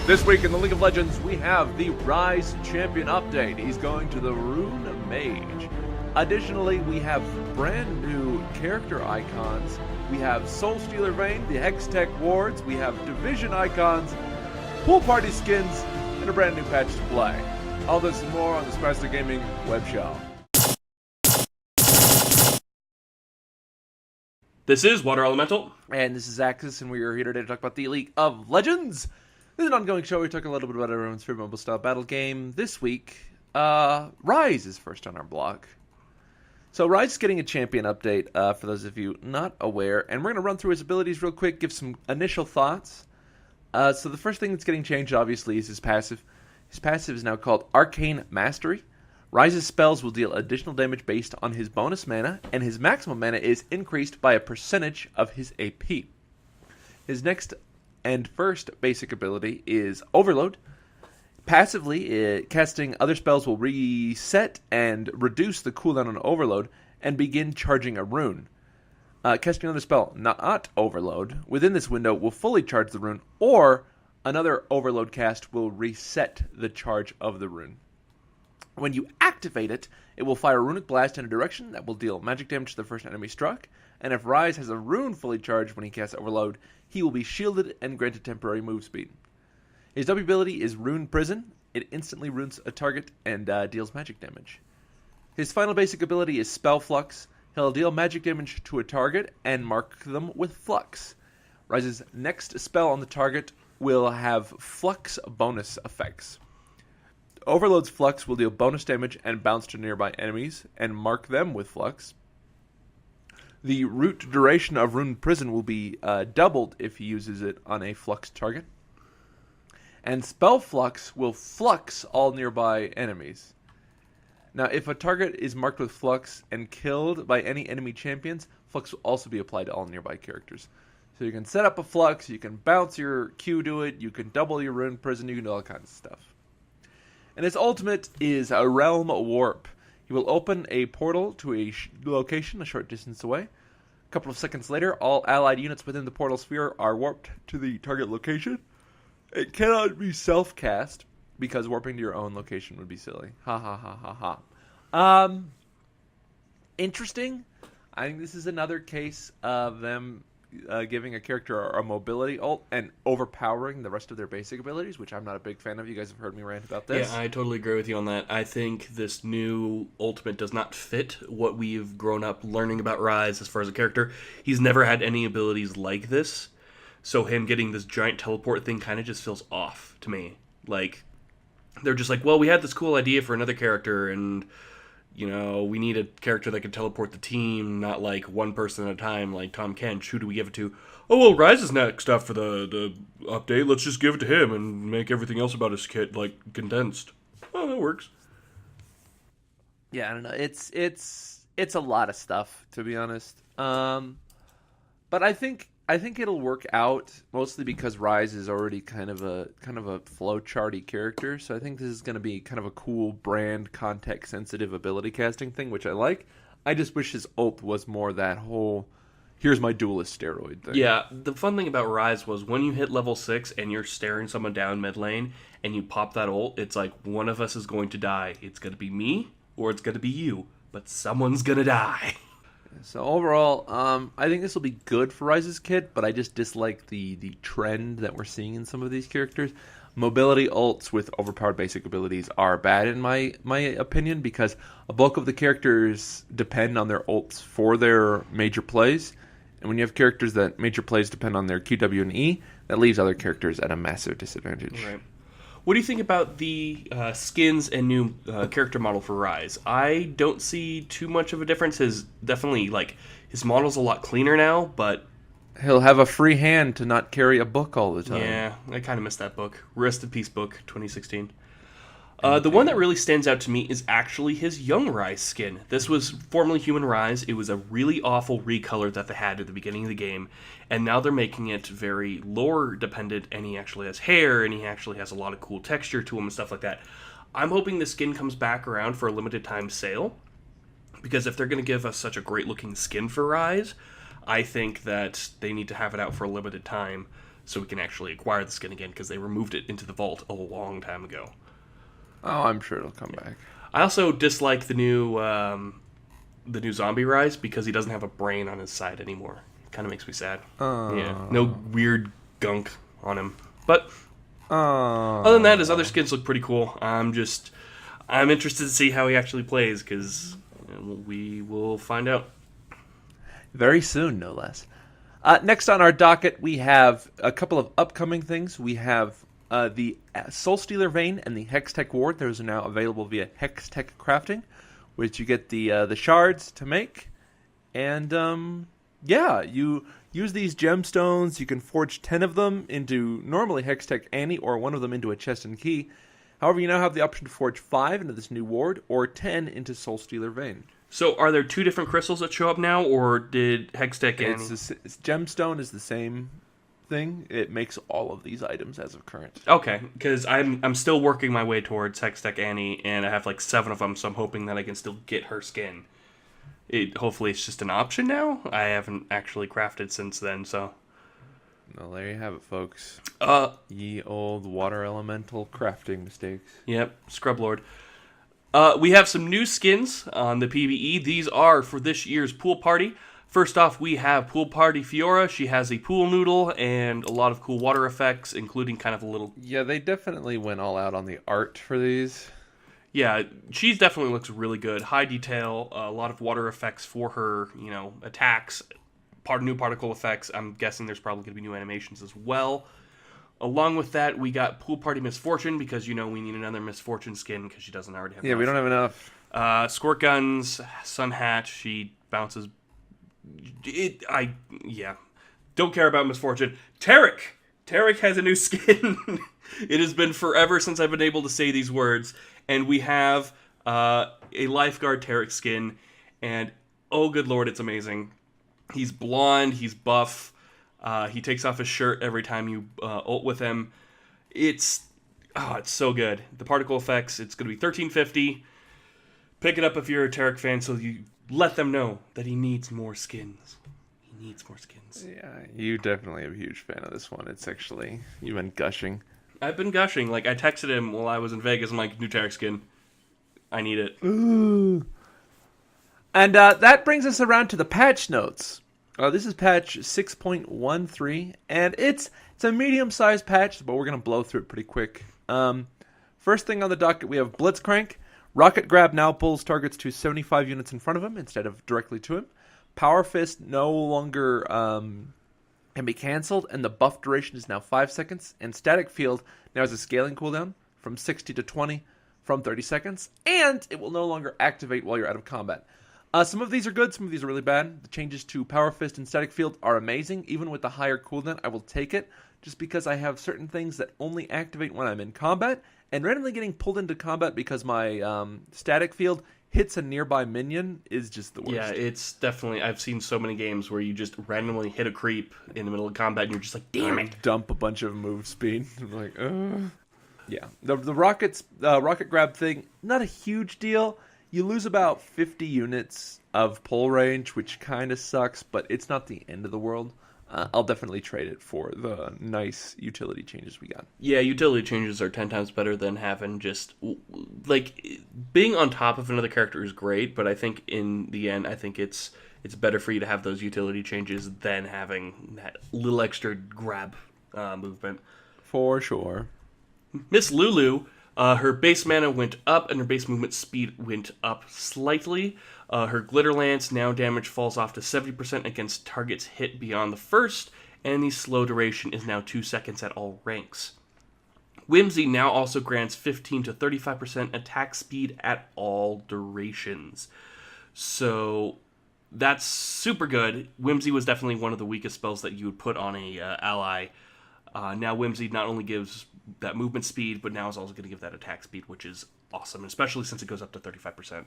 This week in the League of Legends, we have the Ryze champion update. He's going to the Rune Mage. Additionally, we have brand new character icons. We have Soul Stealer Vayne, the Hextech wards. We have division icons, pool party skins, and a brand new patch to play. All this and more on the Spastic Gaming web show. This is Water Elemental. And this is Axis, and we are here today to talk about the League of Legends. This is an ongoing show. We talk a little bit about everyone's favorite mobile-style battle game. This week, Ryze is first on our block. So Ryze is getting a champion update, for those of you not aware. And we're going to run through his abilities real quick, give some initial thoughts. So the first thing that's getting changed, obviously, is his passive. His passive is now called Arcane Mastery. Ryze's spells will deal additional damage based on his bonus mana, and his maximum mana is increased by a percentage of his AP. His next and first basic ability is Overload. Passively, casting other spells will reset and reduce the cooldown on Overload and begin charging a rune. Casting another spell, not Overload, within this window will fully charge the rune, or another Overload cast will reset the charge of the rune. When you activate it, it will fire a Runic Blast in a direction that will deal magic damage to the first enemy struck, and if Ryze has a rune fully charged when he casts Overload, he will be shielded and granted temporary move speed. His W ability is Rune Prison. It instantly runes a target and deals magic damage. His final basic ability is Spell Flux. He'll deal magic damage to a target and mark them with Flux. Ryze's next spell on the target will have Flux bonus effects. Overload's Flux will deal bonus damage and bounce to nearby enemies and mark them with Flux. The root duration of Rune Prison will be doubled if he uses it on a Flux target. And Spell Flux will flux all nearby enemies. Now, if a target is marked with Flux and killed by any enemy champions, Flux will also be applied to all nearby characters. So you can set up a Flux, you can bounce your Q to it, you can double your Rune Prison, you can do all kinds of stuff. And his ultimate is a Realm Warp. He will open a portal to a location a short distance away. A couple of seconds later, all allied units within the portal sphere are warped to the target location. It cannot be self-cast, because warping to your own location would be silly. Ha ha ha ha ha. Interesting. I think this is another case of them giving a character a mobility ult and overpowering the rest of their basic abilities, which I'm not a big fan of. You guys have heard me rant about this. Yeah, I totally agree with you on that. I think this new ultimate does not fit what we've grown up learning about Ryze as far as a character. He's never had any abilities like this, so him getting this giant teleport thing kind of just feels off to me. Like, they're just like, well, we had this cool idea for another character, and you know, we need a character that can teleport the team, not like one person at a time, like Tahm Kench. Who do we give it to? Oh, well, Ryze is next up for the update. Let's just give it to him and make everything else about his kit, like, condensed. Oh, that works. Yeah, I don't know. It's a lot of stuff, to be honest. But I think it'll work out, mostly because Ryze is already kind of a flowcharty character. So I think this is going to be kind of a cool brand context sensitive ability casting thing, which I like. I just wish his ult was more that whole here's my duelist steroid thing. Yeah, the fun thing about Ryze was when you hit level 6 and you're staring someone down mid lane and you pop that ult, it's like one of us is going to die. It's going to be me or it's going to be you, but someone's going to die. So overall, I think this will be good for Ryze's kit, but I just dislike the trend that we're seeing in some of these characters. Mobility ults with overpowered basic abilities are bad in my opinion, because a bulk of the characters depend on their ults for their major plays. And when you have characters that major plays depend on their QW and E, that leaves other characters at a massive disadvantage. Right. What do you think about the skins and new character model for Ryze? I don't see too much of a difference. His model's a lot cleaner now, but He'll have a free hand to not carry a book all the time. yeah, I kind of missed that book. Rest in Peace book, 2016. The one that really stands out to me is actually his Young Ryze skin. This was formerly Human Ryze. It was a really awful recolor that they had at the beginning of the game, and now they're making it very lore dependent, and he actually has hair, and he actually has a lot of cool texture to him and stuff like that. I'm hoping the skin comes back around for a limited time sale, because if they're going to give us such a great looking skin for Ryze, I think that they need to have it out for a limited time so we can actually acquire the skin again because they removed it into the vault a long time ago. Oh, I'm sure it'll come back. I also dislike the new zombie Ryze because he doesn't have a brain on his side anymore. Kind of makes me sad. Yeah, no weird gunk on him. But other than that, his other skins look pretty cool. I'm interested to see how he actually plays because we will find out very soon, no less. Next on our docket, we have a couple of upcoming things. We have the Soulstealer Vein and the Hextech Ward. Those are now available via Hextech Crafting, which you get the shards to make. And you use these gemstones. You can forge 10 of them into normally Hextech Annie, or one of them into a chest and key. However, you now have the option to forge 5 into this new ward, or 10 into Soulstealer Vein. So, are there 2 different crystals that show up now, or did Hextech Annie... Gemstone is the same thing. It makes all of these items as of current. Okay, because I'm still working my way towards Hextech Annie, and I have like 7 of them, so I'm hoping that I can still get her skin. Hopefully it's just an option now. I haven't actually crafted since then, so... Well, there you have it, folks. Ye old water elemental crafting mistakes. Yep, Scrub Lord. We have some new skins on the PvE. These are for this year's pool party. First off, we have Pool Party Fiora. She has a pool noodle and a lot of cool water effects, including kind of a little... Yeah, they definitely went all out on the art for these. Yeah, she definitely looks really good. High detail, a lot of water effects for her, attacks, new particle effects. I'm guessing there's probably going to be new animations as well. Along with that, we got Pool Party Misfortune, because, we need another Misfortune skin, because she doesn't already have enough. We don't have enough. Squirt Guns, Sun Hat, she bounces... Don't care about Misfortune. Tarek has a new skin. It has been forever since I've been able to say these words. And we have a Lifeguard Tarek skin. And, oh good lord, it's amazing. He's blonde, he's buff. He takes off his shirt every time you ult with him. It's so good. The particle effects, it's going to be $13.50. Pick it up if you're a Tarek fan, so you let them know that he needs more skins. He needs more skins. Yeah, you definitely are a huge fan of this one. It's actually, you've been gushing. I've been gushing. Like, I texted him while I was in Vegas. I'm like, new Tarek skin. I need it. Ooh. And that brings us around to the patch notes. This is patch 6.13, and it's a medium-sized patch, but we're going to blow through it pretty quick. First thing on the docket, we have Blitzcrank. Rocket Grab now pulls targets to 75 units in front of him instead of directly to him. Power Fist no longer can be cancelled, and the buff duration is now 5 seconds. And Static Field now has a scaling cooldown from 60 to 20 from 30 seconds, and it will no longer activate while you're out of combat. Some of these are good, some of these are really bad. The changes to Power Fist and Static Field are amazing. Even with the higher cooldown, I will take it, just because I have certain things that only activate when I'm in combat, and randomly getting pulled into combat because my Static Field hits a nearby minion is just the worst. Yeah, it's definitely... I've seen so many games where you just randomly hit a creep in the middle of combat, and you're just like, damn it! Dump a bunch of move speed. I'm like, Yeah, the rocket grab thing, not a huge deal. You lose about 50 units of pull range, which kind of sucks, but it's not the end of the world. I'll definitely trade it for the nice utility changes we got. Yeah, utility changes are 10 times better than having just... Like, being on top of another character is great, but I think in the end, I think it's better for you to have those utility changes than having that little extra grab movement. For sure. Miss Lulu... her base mana went up, and her base movement speed went up slightly. Her Glitter Lance now damage falls off to 70% against targets hit beyond the first, and the slow duration is now 2 seconds at all ranks. Whimsy now also grants 15 to 35% attack speed at all durations. So that's super good. Whimsy was definitely one of the weakest spells that you would put on a ally. Now Whimsy not only gives that movement speed, but now is also going to give that attack speed, which is awesome, especially since it goes up to 35%.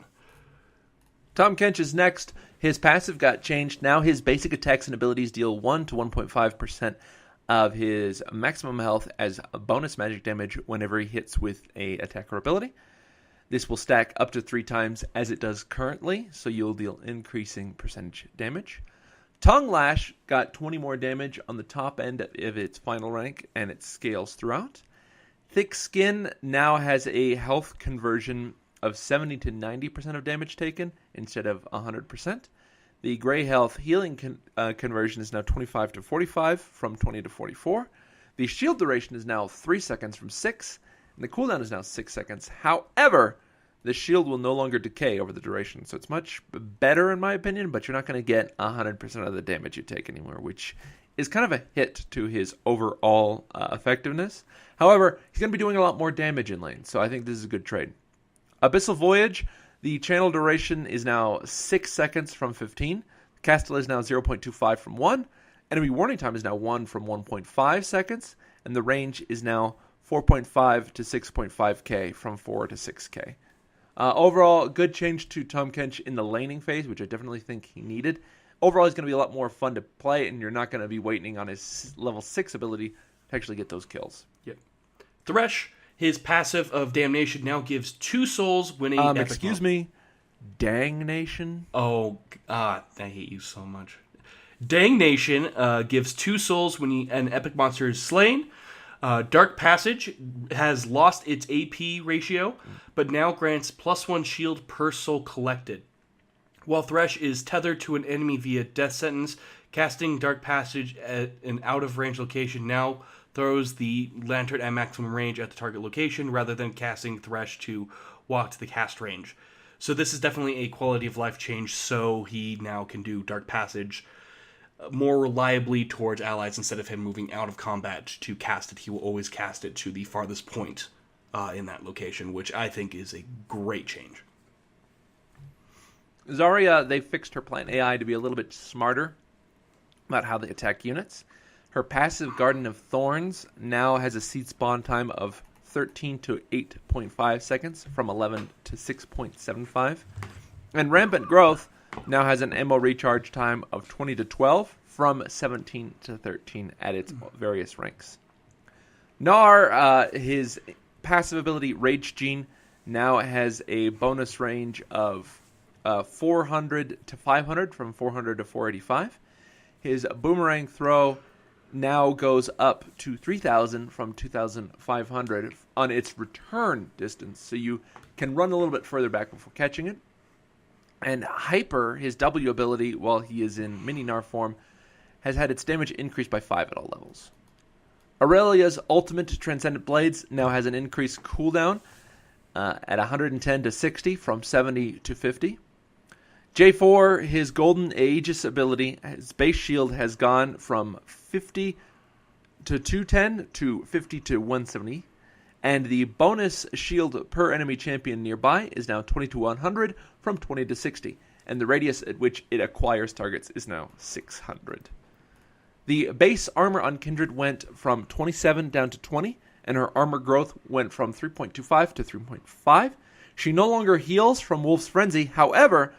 Tahm Kench is next. His passive got changed. Now his basic attacks and abilities deal 1 to 1.5% of his maximum health as a bonus magic damage whenever he hits with a attack or ability. This will stack up to 3 times as it does currently, so you'll deal increasing percentage damage. Tongue Lash got 20 more damage on the top end of its final rank, and it scales throughout. Thick Skin now has a health conversion of 70 to 90% of damage taken instead of 100%. The Gray Health healing conversion is now 25 to 45 from 20 to 44. The shield duration is now 3 seconds from 6, and the cooldown is now 6 seconds. However, the shield will no longer decay over the duration, so it's much better in my opinion, but you're not going to get 100% of the damage you take anymore, which is kind of a hit to his overall effectiveness. However, he's going to be doing a lot more damage in lane, so I think this is a good trade. Abyssal Voyage, the channel duration is now 6 seconds from 15. Cast is now 0.25 from 1. Enemy warning time is now 1 from 1.5 seconds. And the range is now 4.5 to 6.5k from 4 to 6k. Overall, good change to Tahm Kench in the laning phase, which I definitely think he needed. Overall, he's going to be a lot more fun to play, and you're not going to be waiting on his level 6 ability to actually get those kills. Yep. Thresh, his passive of Damnation now gives 2 souls when a excuse me, Dangnation? Oh, I hate you so much. Dangnation gives 2 souls when an epic monster is slain. Dark Passage has lost its AP ratio, but now grants +1 shield per soul collected. While Thresh is tethered to an enemy via death sentence, casting Dark Passage at an out-of-range location now throws the lantern at maximum range at the target location rather than casting Thresh to walk to the cast range. So this is definitely a quality of life change, so he now can do Dark Passage more reliably towards allies instead of him moving out of combat to cast it. He will always cast it to the farthest point in that location, which I think is a great change. Zarya, they fixed her plant AI to be a little bit smarter about how they attack units. Her passive Garden of Thorns now has a seed spawn time of 13 to 8.5 seconds from 11 to 6.75. And Rampant Growth now has an ammo recharge time of 20 to 12 from 17 to 13 at its various ranks. Gnar, his passive ability Rage Gene now has a bonus range of 400 to 500 from 400 to 485. His Boomerang Throw now goes up to 3,000 from 2,500 on its return distance, so you can run a little bit further back before catching it. And Hyper, his W ability, while he is in mini Gnar form, has had its damage increased by 5 at all levels. Aurelia's ultimate Transcendent Blades now has an increased cooldown at 110 to 60 from 70 to 50. J4, his Golden Aegis ability, his base shield has gone from 50 to 210 to 50 to 170. And the bonus shield per enemy champion nearby is now 20 to 100 from 20 to 60. And the radius at which it acquires targets is now 600. The base armor on Kindred went from 27 down to 20, and her armor growth went from 3.25 to 3.5. She no longer heals from Wolf's Frenzy. However,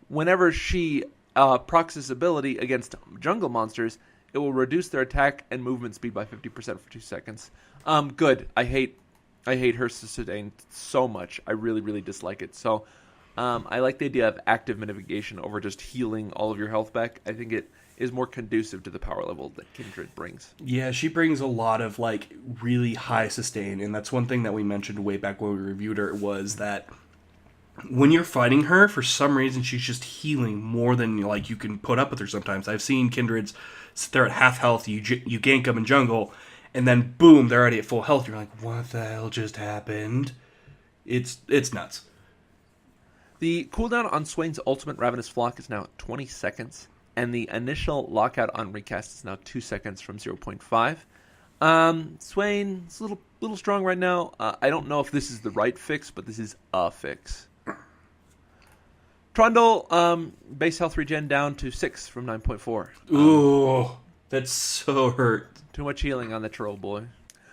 whenever she procs this ability against jungle monsters, it will reduce their attack and movement speed by 50% for 2 seconds. Good. I hate her sustain so much. I really, really dislike it. So I like the idea of active mitigation over just healing all of your health back. I think it is more conducive to the power level that Kindred brings. Yeah, she brings a lot of really high sustain, and that's one thing that we mentioned way back when we reviewed her, was that when you're fighting her, for some reason she's just healing more than you can put up with her sometimes. I've seen Kindreds sit there at half health, you gank them in jungle, and then boom, they're already at full health. You're like, what the hell just happened? It's nuts. The cooldown on Swain's ultimate Ravenous Flock is now 20 seconds, and the initial lockout on recast is now 2 seconds from 0.5. Swain's a little strong right now. I don't know if this is the right fix, but this is a fix. Trundle, base health regen down to 6 from 9.4. Ooh, that's so hurt. Too much healing on the troll boy.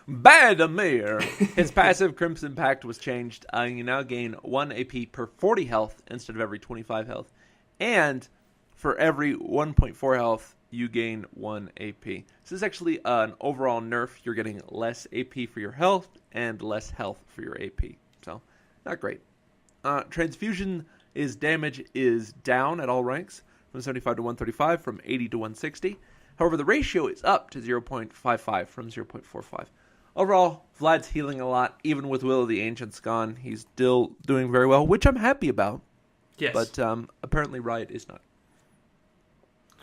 Badamir! His passive Crimson Pact was changed. You now gain 1 AP per 40 health instead of every 25 health. And for every 1.4 health, you gain 1 AP. This is actually an overall nerf. You're getting less AP for your health and less health for your AP. So, not great. Transfusion damage is down at all ranks from 75 to 135, from 80 to 160. However, the ratio is up to 0.55 from 0.45. Overall, Vlad's healing a lot. Even with Will of the Ancients gone, he's still doing very well, which I'm happy about. Yes. But apparently Riot is not.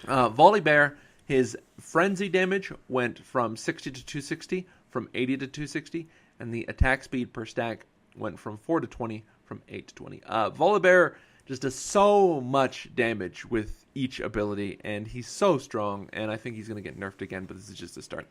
Volibear, his frenzy damage went from 60 to 260, from 80 to 260, and the attack speed per stack went from 4 to 20, from 8 to 20. Volibear just does so much damage with each ability, and he's so strong, and I think he's going to get nerfed again, but this is just a start.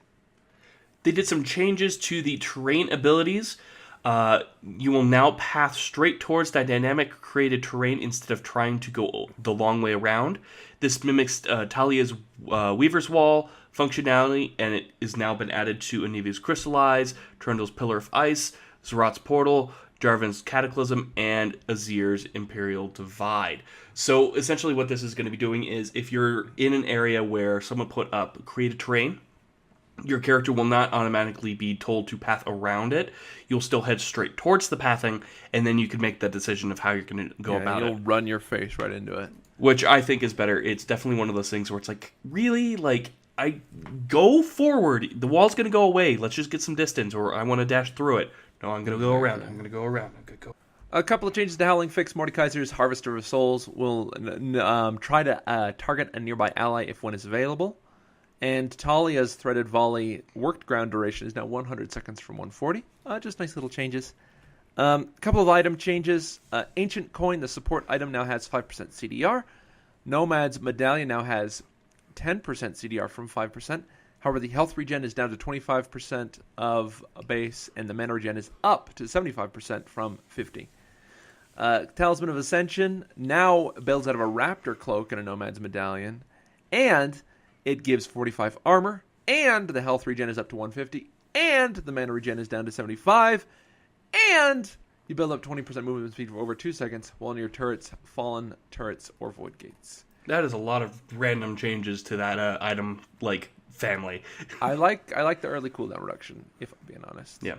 They did some changes to the terrain abilities. You will now path straight towards that dynamic created terrain instead of trying to go the long way around. This mimics Talia's Weaver's Wall functionality, and it has now been added to Anivia's Crystallize, Trundle's Pillar of Ice, Zerat's Portal, Jarvan's Cataclysm, and Azir's Imperial Divide. So essentially what this is going to be doing is if you're in an area where someone put up created terrain, your character will not automatically be told to path around it. You'll still head straight towards the pathing, and then you can make the decision of how you're going to go about it. You'll run your face right into it. Which I think is better. It's definitely one of those things where it's like, really? Like, I go forward. The wall's going to go away. Let's just get some distance, or I want to dash through it. No, I'm going to go around. I'm going to go around. I'm going to go. A couple of changes to Howling Fix. Mordekaiser's Harvester of Souls will try to target a nearby ally if one is available. And Talia's Threaded Volley worked ground duration is now 100 seconds from 140. Just nice little changes. A couple of item changes. Ancient Coin, the support item, now has 5% CDR. Nomad's Medallion now has 10% CDR from 5%. However, the health regen is down to 25% of a base, and the mana regen is up to 75% from 50%. Talisman of Ascension now builds out of a Raptor Cloak and a Nomad's Medallion. And it gives 45 armor, and the health regen is up to 150, and the mana regen is down to 75, and you build up 20% movement speed for over 2 seconds while on your turrets, fallen turrets, or void gates. That is a lot of random changes to that item, like, family. I like the early cooldown reduction, if I'm being honest. Yeah.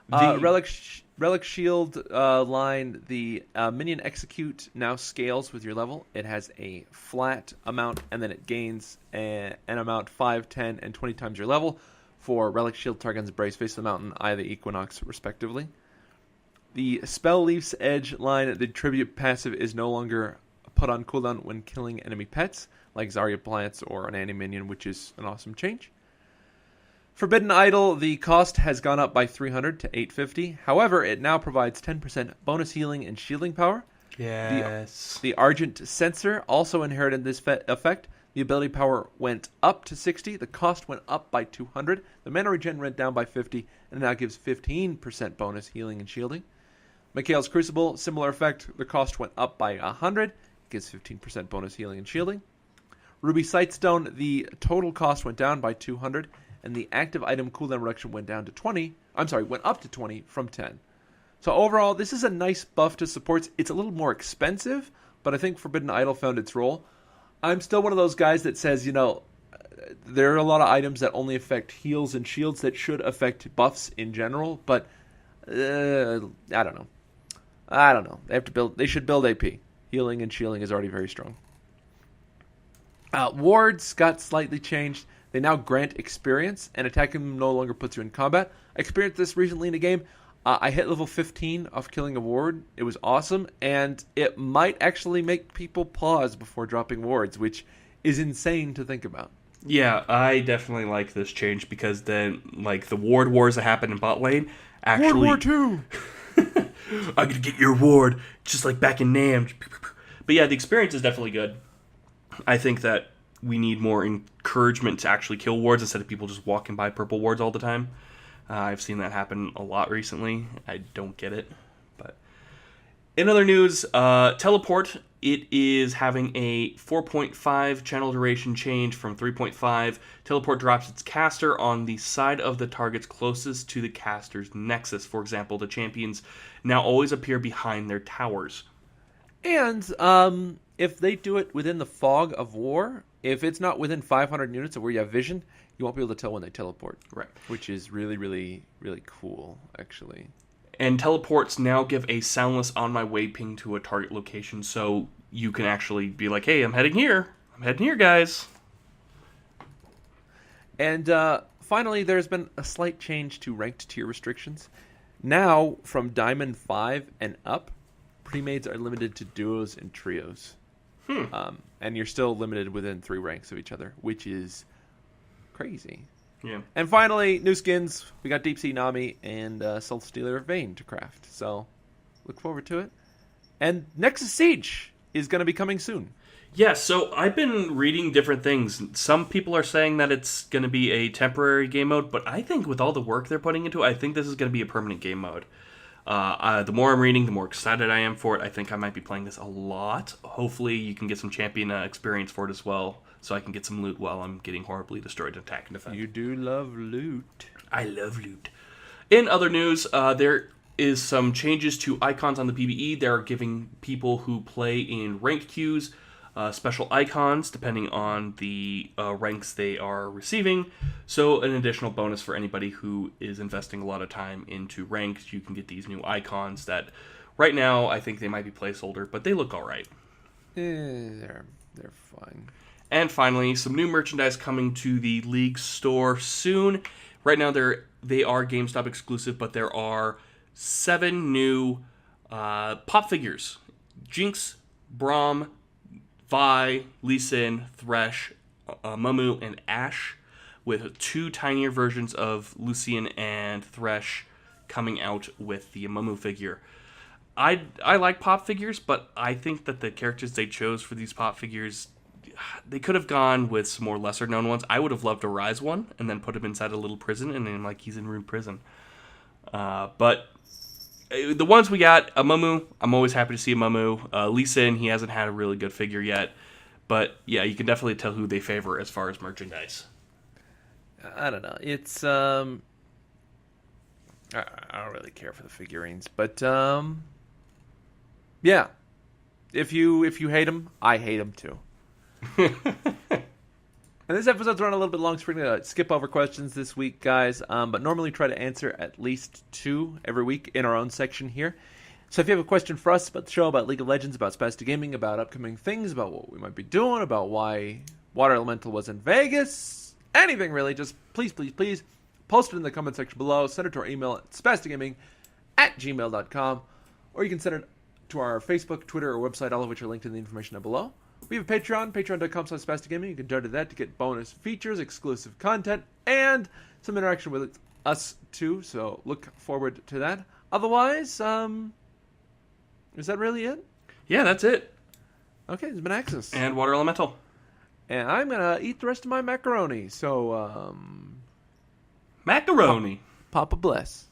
Relic Shield line, the Minion Execute now scales with your level. It has a flat amount, and then it gains an amount 5, 10, and 20 times your level for Relic Shield, Targon's Brace, Face of the Mountain, Eye of the Equinox, respectively. The Spell Leaf's Edge line, the Tribute passive is no longer put on cooldown when killing enemy pets, like Zarya plants or an anti-minion, which is an awesome change. Forbidden Idol, the cost has gone up by 300 to 850. However, it now provides 10% bonus healing and shielding power. Yes. The Argent Sensor also inherited this effect. The ability power went up to 60. The cost went up by 200. The mana regen went down by 50, and it now gives 15% bonus healing and shielding. Mikhail's Crucible, similar effect. The cost went up by 100. It gives 15% bonus healing and shielding. Ruby Sightstone, the total cost went down by 200. And the active item cooldown reduction went up to 20 from 10. So overall, this is a nice buff to supports. It's a little more expensive, but I think Forbidden Idol found its role. I'm still one of those guys that says, there are a lot of items that only affect heals and shields that should affect buffs in general, but I don't know. They should build AP. Healing and shielding is already very strong. Wards got slightly changed. They now grant experience, and attacking no longer puts you in combat. I experienced this recently in a game. I hit level 15 off killing a ward. It was awesome, and it might actually make people pause before dropping wards, which is insane to think about. Yeah, I definitely like this change because then, like, the ward wars that happen in bot lane actually... Ward War 2! I'm gonna get your ward, just like back in NAM. But yeah, the experience is definitely good. I think that we need more encouragement to actually kill wards instead of people just walking by purple wards all the time. I've seen that happen a lot recently. I don't get it. But in other news, Teleport, it is having a 4.5 channel duration change from 3.5. Teleport drops its caster on the side of the targets closest to the caster's nexus. For example, the champions now always appear behind their towers. And if they do it within the fog of war, if it's not within 500 units of where you have vision, you won't be able to tell when they teleport. Right. Which is really, really, really cool, actually. And teleports now give a soundless on my way ping to a target location. So you can actually be like, hey, I'm heading here. I'm heading here, guys. And finally, there's been a slight change to ranked tier restrictions. Now, from Diamond 5 and up, pre-mades are limited to duos and trios. And you're still limited within 3 ranks of each other, which is crazy. Yeah. And finally, new skins. We got Deep Sea Nami and Soul Stealer Vayne to craft. So, look forward to it. And Nexus Siege is going to be coming soon. Yeah, so I've been reading different things. Some people are saying that it's going to be a temporary game mode, but I think with all the work they're putting into it, I think this is going to be a permanent game mode. The more I'm reading, the more excited I am for it. I think I might be playing this a lot. Hopefully you can get some champion experience for it as well, so I can get some loot while I'm getting horribly destroyed in attack and defense. You do love loot. I love loot. In other news, there is some changes to icons on the PvE. They're giving people who play in ranked queues special icons depending on the ranks they are receiving. So an additional bonus for anybody who is investing a lot of time into ranked. You can get these new icons that right now I think they might be placeholder, but they look all right. They're fine. And finally, some new merchandise coming to the League store soon. Right now they are GameStop exclusive, but there are 7 new pop figures. Jinx, Braum, Vi, Lee Sin, Thresh, Mumu, and Ashe, with 2 tinier versions of Lucian and Thresh coming out with the Mumu figure. I like pop figures, but I think that the characters they chose for these pop figures, they could have gone with some more lesser known ones. I would have loved a Ryze one and then put him inside a little prison and then like he's in Rude Prison. But the ones we got, a Mumu, I'm always happy to see a Mumu. Lee Sin, he hasn't had a really good figure yet. But yeah, you can definitely tell who they favor as far as merchandise. I don't know. It's I don't really care for the figurines, but yeah. If you hate them, I hate them too. And this episode's run a little bit long, so we're going to skip over questions this week, guys. But normally try to answer at least 2 every week in our own section here. So if you have a question for us about the show, about League of Legends, about Spastic Gaming, about upcoming things, about what we might be doing, about why Water Elemental was in Vegas, anything really, just please post it in the comment section below. Send it to our email at spasticgaming@gmail.com. Or you can send it to our Facebook, Twitter, or website, all of which are linked in the information down below. We have a Patreon, patreon.com/spasticgaming. You can donate to that to get bonus features, exclusive content, and some interaction with us too. So look forward to that. Otherwise, is that really it? Yeah, that's it. Okay, it's been Axis. And Water Elemental. And I'm going to eat the rest of my macaroni. So, Macaroni. Papa bless.